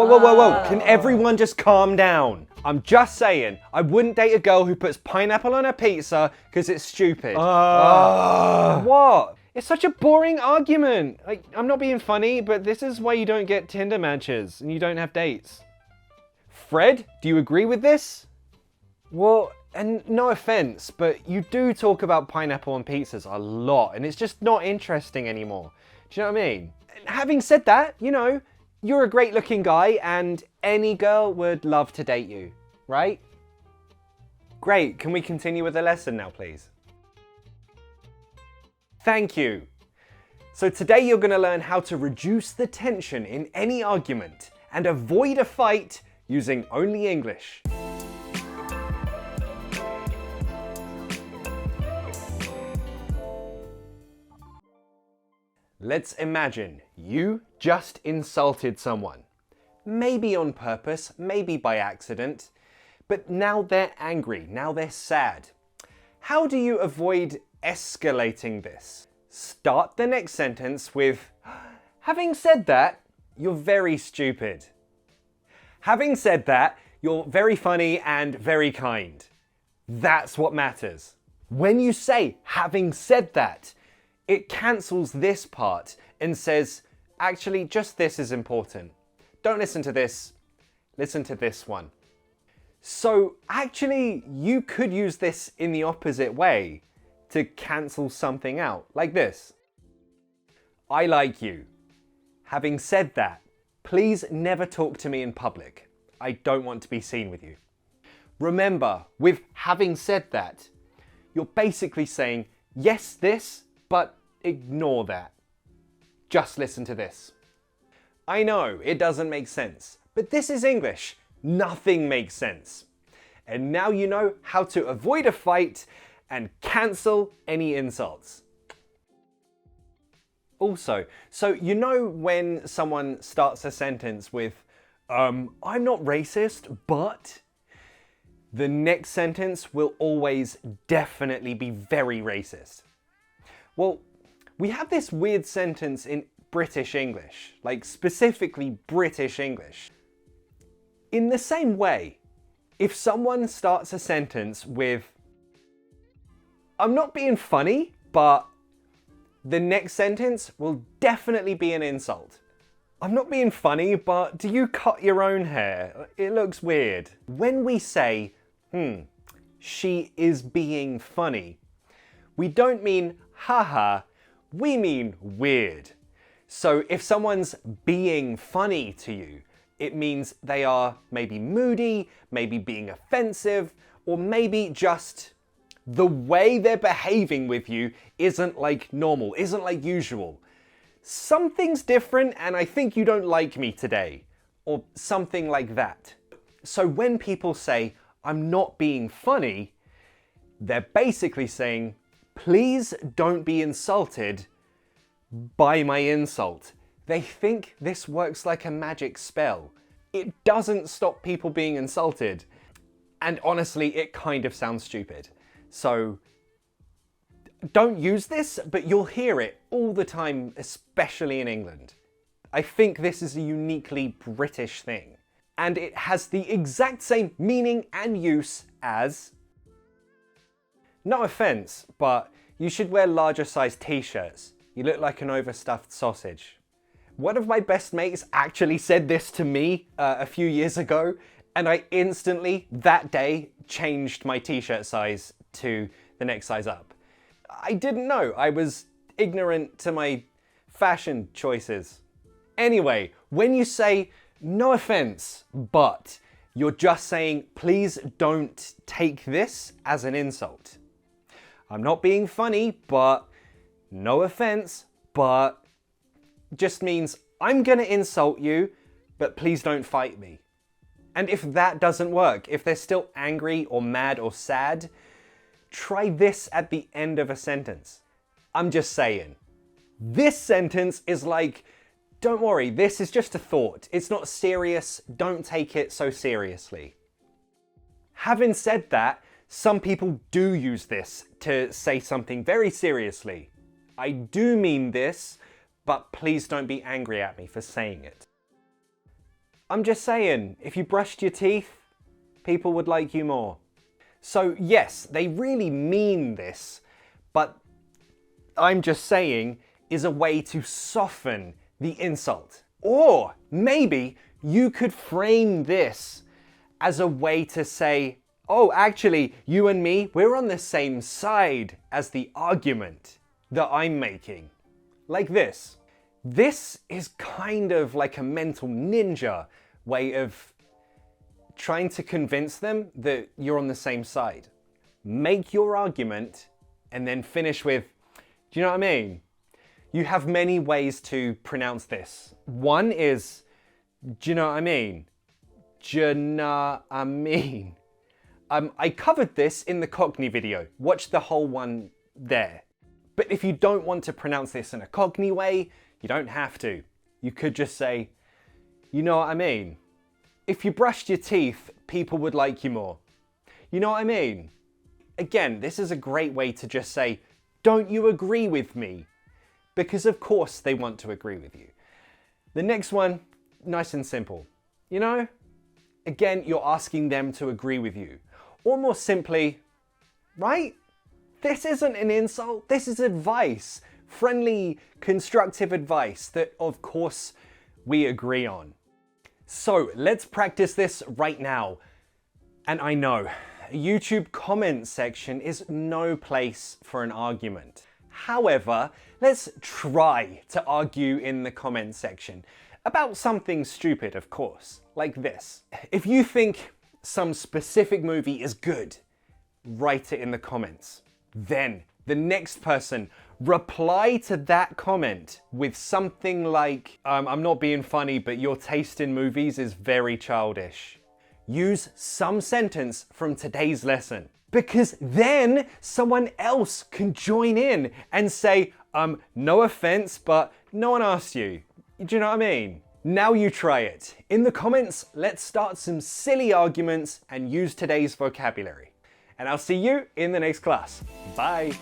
Whoa. Can everyone just calm down? I'm just saying, I wouldn't date a girl who puts pineapple on her pizza because it's stupid. What? It's such a boring argument. Like, I'm not being funny, but this is why you don't get Tinder matches and you don't have dates. Fred, do you agree with this? Well, and no offense, but you do talk about pineapple on pizzas a lot and it's just not interesting anymore. Do you know what I mean? And having said that, you know, you're a great looking guy and any girl would love to date you, right? Great, can we continue with the lesson now, please? Thank you. So today you're going to learn how to reduce the tension in any argument and avoid a fight using only English. Let's imagine you just insulted someone. Maybe on purpose, maybe by accident, but now they're angry, now they're sad. How do you avoid escalating this? Start the next sentence with, having said that, you're very stupid. Having said that, you're very funny and very kind. That's what matters. When you say, having said that, it cancels this part and says, actually, just this is important. Don't listen to this, listen to this one. So actually, you could use this in the opposite way to cancel something out, like this. I like you. Having said that, please never talk to me in public. I don't want to be seen with you. Remember, with having said that, you're basically saying, yes, this, but ignore that. Just listen to this. I know, it doesn't make sense, but this is English. Nothing makes sense. And now you know how to avoid a fight and cancel any insults. Also, so you know when someone starts a sentence with, I'm not racist, but the next sentence will always definitely be very racist. Well, we have this weird sentence in British English, like specifically British English. In the same way, if someone starts a sentence with, I'm not being funny, but the next sentence will definitely be an insult. I'm not being funny, but do you cut your own hair? It looks weird. When we say, she is being funny, we don't mean haha, we mean weird. So if someone's being funny to you, it means they are maybe moody, maybe being offensive, or maybe just the way they're behaving with you isn't like normal, isn't like usual. Something's different and I think you don't like me today, or something like that. So when people say, I'm not being funny, they're basically saying, please don't be insulted by my insult. They think this works like a magic spell. It doesn't stop people being insulted. And honestly, it kind of sounds stupid. So don't use this, but you'll hear it all the time, especially in England. I think this is a uniquely British thing. And it has the exact same meaning and use as, no offense, but you should wear larger sized t-shirts. You look like an overstuffed sausage. One of my best mates actually said this to me a few years ago, and I instantly, that day, changed my t-shirt size to the next size up. I didn't know. I was ignorant to my fashion choices. Anyway, when you say, no offense, but you're just saying, please don't take this as an insult. I'm not being funny, but no offense, but just means I'm gonna insult you, but please don't fight me. And if that doesn't work, if they're still angry or mad or sad, try this at the end of a sentence. I'm just saying. This sentence is like, don't worry, this is just a thought. It's not serious. Don't take it so seriously. Having said that, some people do use this to say something very seriously. I do mean this, but please don't be angry at me for saying it. I'm just saying, if you brushed your teeth, people would like you more. So yes, they really mean this, but I'm just saying is a way to soften the insult. Or maybe you could frame this as a way to say, oh, actually, you and me, we're on the same side as the argument that I'm making. Like this. This is kind of like a mental ninja way of trying to convince them that you're on the same side. Make your argument and then finish with, do you know what I mean? You have many ways to pronounce this. One is, do you know what I mean? Do you know what I mean? I covered this in the Cockney video. Watch the whole one there. But if you don't want to pronounce this in a Cockney way, you don't have to. You could just say, you know what I mean? If you brushed your teeth, people would like you more. You know what I mean? Again, this is a great way to just say, don't you agree with me? Because of course they want to agree with you. The next one, nice and simple. You know, again, you're asking them to agree with you. Or more simply, right? This isn't an insult, this is advice. Friendly, constructive advice that, of course, we agree on. So let's practice this right now. And I know, a YouTube comment section is no place for an argument. However, let's try to argue in the comment section about something stupid, of course, like this. If you think some specific movie is good, write it in the comments. Then the next person, reply to that comment with something like, I'm not being funny, but your taste in movies is very childish. Use some sentence from today's lesson, because then someone else can join in and say, no offense, but no one asked you. Do you know what I mean? Now you try it. In the comments, let's start some silly arguments and use today's vocabulary. And I'll see you in the next class. Bye.